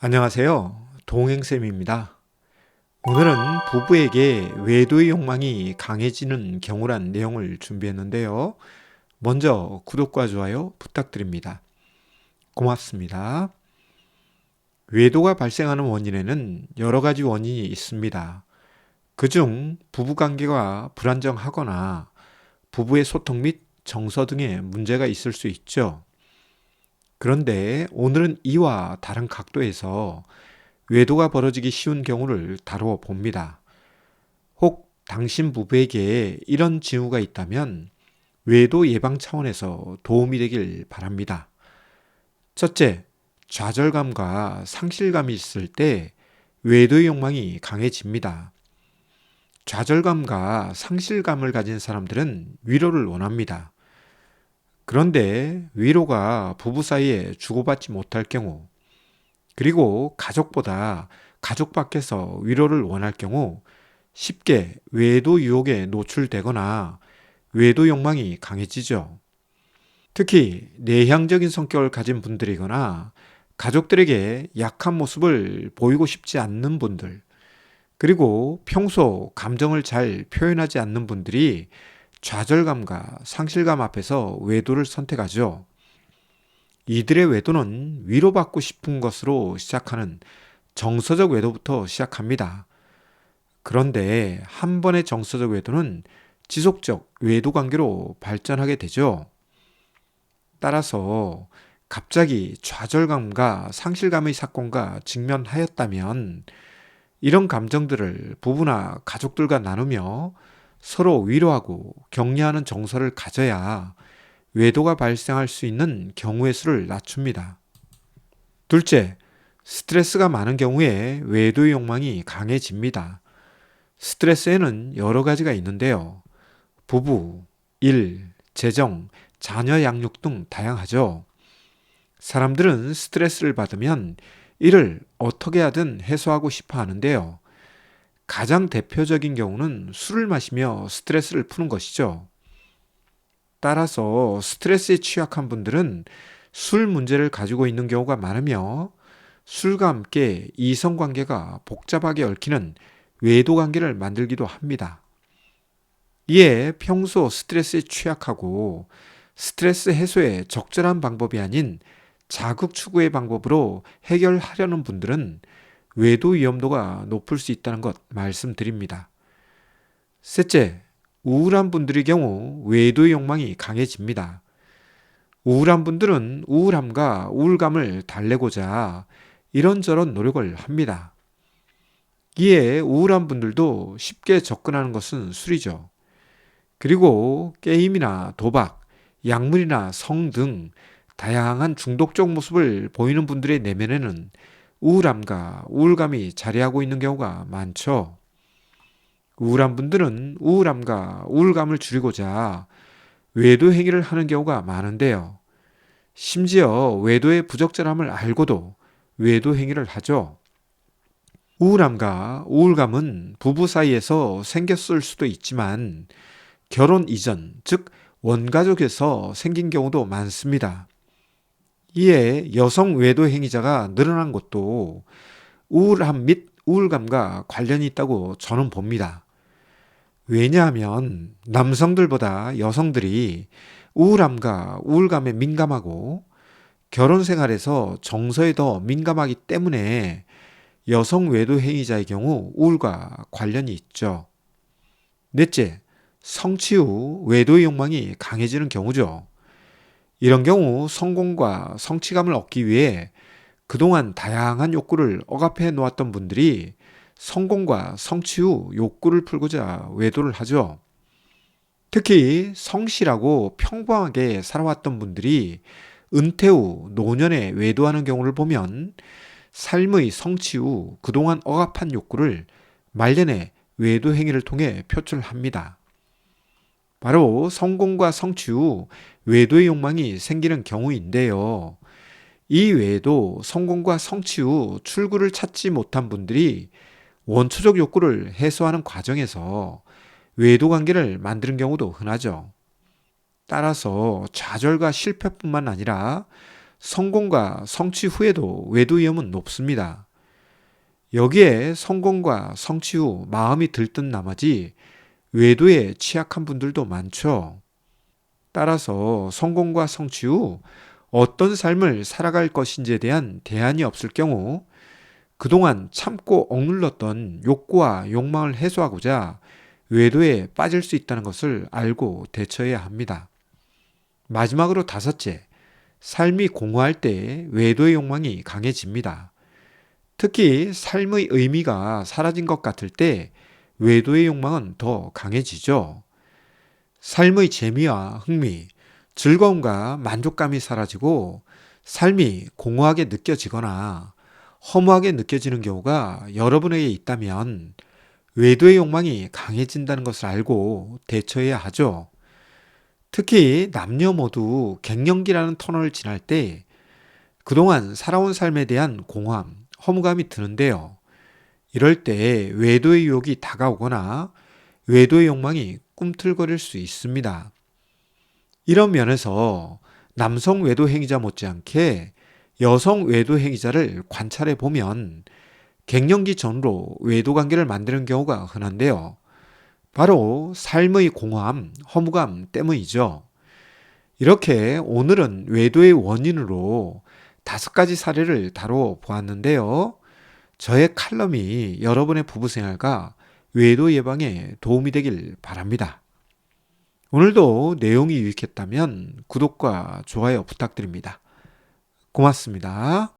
안녕하세요. 동행쌤입니다. 오늘은 부부에게 외도의 욕망이 강해지는 경우란 내용을 준비했는데요. 먼저 구독과 좋아요 부탁드립니다. 고맙습니다. 외도가 발생하는 원인에는 여러 가지 원인이 있습니다. 그중 부부관계가 불안정하거나 부부의 소통 및 정서 등의 문제가 있을 수 있죠. 그런데 오늘은 이와 다른 각도에서 외도가 벌어지기 쉬운 경우를 다루어 봅니다. 혹 당신 부부에게 이런 징후가 있다면 외도 예방 차원에서 도움이 되길 바랍니다. 첫째, 좌절감과 상실감이 있을 때 외도의 욕망이 강해집니다. 좌절감과 상실감을 가진 사람들은 위로를 원합니다. 그런데 위로가 부부 사이에 주고받지 못할 경우, 그리고 가족보다 가족 밖에서 위로를 원할 경우 쉽게 외도 유혹에 노출되거나 외도 욕망이 강해지죠. 특히 내향적인 성격을 가진 분들이거나 가족들에게 약한 모습을 보이고 싶지 않는 분들, 그리고 평소 감정을 잘 표현하지 않는 분들이 좌절감과 상실감 앞에서 외도를 선택하죠. 이들의 외도는 위로받고 싶은 것으로 시작하는 정서적 외도부터 시작합니다. 그런데 한 번의 정서적 외도는 지속적 외도 관계로 발전하게 되죠. 따라서 갑자기 좌절감과 상실감의 사건과 직면하였다면 이런 감정들을 부부나 가족들과 나누며 서로 위로하고 격려하는 정서를 가져야 외도가 발생할 수 있는 경우의 수를 낮춥니다. 둘째, 스트레스가 많은 경우에 외도의 욕망이 강해집니다. 스트레스에는 여러 가지가 있는데요. 부부, 일, 재정, 자녀 양육 등 다양하죠. 사람들은 스트레스를 받으면 이를 어떻게 하든 해소하고 싶어 하는데요. 가장 대표적인 경우는 술을 마시며 스트레스를 푸는 것이죠. 따라서 스트레스에 취약한 분들은 술 문제를 가지고 있는 경우가 많으며 술과 함께 이성관계가 복잡하게 얽히는 외도 관계를 만들기도 합니다. 이에 평소 스트레스에 취약하고 스트레스 해소의 적절한 방법이 아닌 자극 추구의 방법으로 해결하려는 분들은 외도 위험도가 높을 수 있다는 것 말씀드립니다. 셋째, 우울한 분들의 경우 외도의 욕망이 강해집니다. 우울한 분들은 우울함과 우울감을 달래고자 이런저런 노력을 합니다. 이에 우울한 분들도 쉽게 접근하는 것은 술이죠. 그리고 게임이나 도박, 약물이나 성 등 다양한 중독적 모습을 보이는 분들의 내면에는 우울함과 우울감이 자리하고 있는 경우가 많죠. 우울한 분들은 우울함과 우울감을 줄이고자 외도 행위를 하는 경우가 많은데요. 심지어 외도의 부적절함을 알고도 외도 행위를 하죠. 우울함과 우울감은 부부 사이에서 생겼을 수도 있지만 결혼 이전, 즉 원가족에서 생긴 경우도 많습니다. 이에 여성 외도 행위자가 늘어난 것도 우울함 및 우울감과 관련이 있다고 저는 봅니다. 왜냐하면 남성들보다 여성들이 우울함과 우울감에 민감하고 결혼 생활에서 정서에 더 민감하기 때문에 여성 외도 행위자의 경우 우울과 관련이 있죠. 넷째, 성취 후 외도의 욕망이 강해지는 경우죠. 이런 경우 성공과 성취감을 얻기 위해 그동안 다양한 욕구를 억압해 놓았던 분들이 성공과 성취 후 욕구를 풀고자 외도를 하죠. 특히 성실하고 평범하게 살아왔던 분들이 은퇴 후 노년에 외도하는 경우를 보면 삶의 성취 후 그동안 억압한 욕구를 말년에 외도 행위를 통해 표출합니다. 바로 성공과 성취 후 외도의 욕망이 생기는 경우인데요. 이 외에도 성공과 성취 후 출구를 찾지 못한 분들이 원초적 욕구를 해소하는 과정에서 외도 관계를 만드는 경우도 흔하죠. 따라서 좌절과 실패뿐만 아니라 성공과 성취 후에도 외도 위험은 높습니다. 여기에 성공과 성취 후 마음이 들뜬 나머지 외도에 취약한 분들도 많죠. 따라서 성공과 성취 후 어떤 삶을 살아갈 것인지에 대한 대안이 없을 경우 그동안 참고 억눌렀던 욕구와 욕망을 해소하고자 외도에 빠질 수 있다는 것을 알고 대처해야 합니다. 마지막으로 다섯째, 삶이 공허할 때 외도의 욕망이 강해집니다. 특히 삶의 의미가 사라진 것 같을 때 외도의 욕망은 더 강해지죠. 삶의 재미와 흥미, 즐거움과 만족감이 사라지고 삶이 공허하게 느껴지거나 허무하게 느껴지는 경우가 여러분에게 있다면 외도의 욕망이 강해진다는 것을 알고 대처해야 하죠. 특히 남녀 모두 갱년기라는 터널을 지날 때 그동안 살아온 삶에 대한 공허함, 허무감이 드는데요. 이럴 때 외도의 유혹이 다가오거나 외도의 욕망이 꿈틀거릴 수 있습니다. 이런 면에서 남성 외도 행위자 못지않게 여성 외도 행위자를 관찰해 보면 갱년기 전으로 외도 관계를 만드는 경우가 흔한데요. 바로 삶의 공허함, 허무감 때문이죠. 이렇게 오늘은 외도의 원인으로 5가지 사례를 다뤄 보았는데요. 저의 칼럼이 여러분의 부부 생활과 외도 예방에 도움이 되길 바랍니다. 오늘도 내용이 유익했다면 구독과 좋아요 부탁드립니다. 고맙습니다.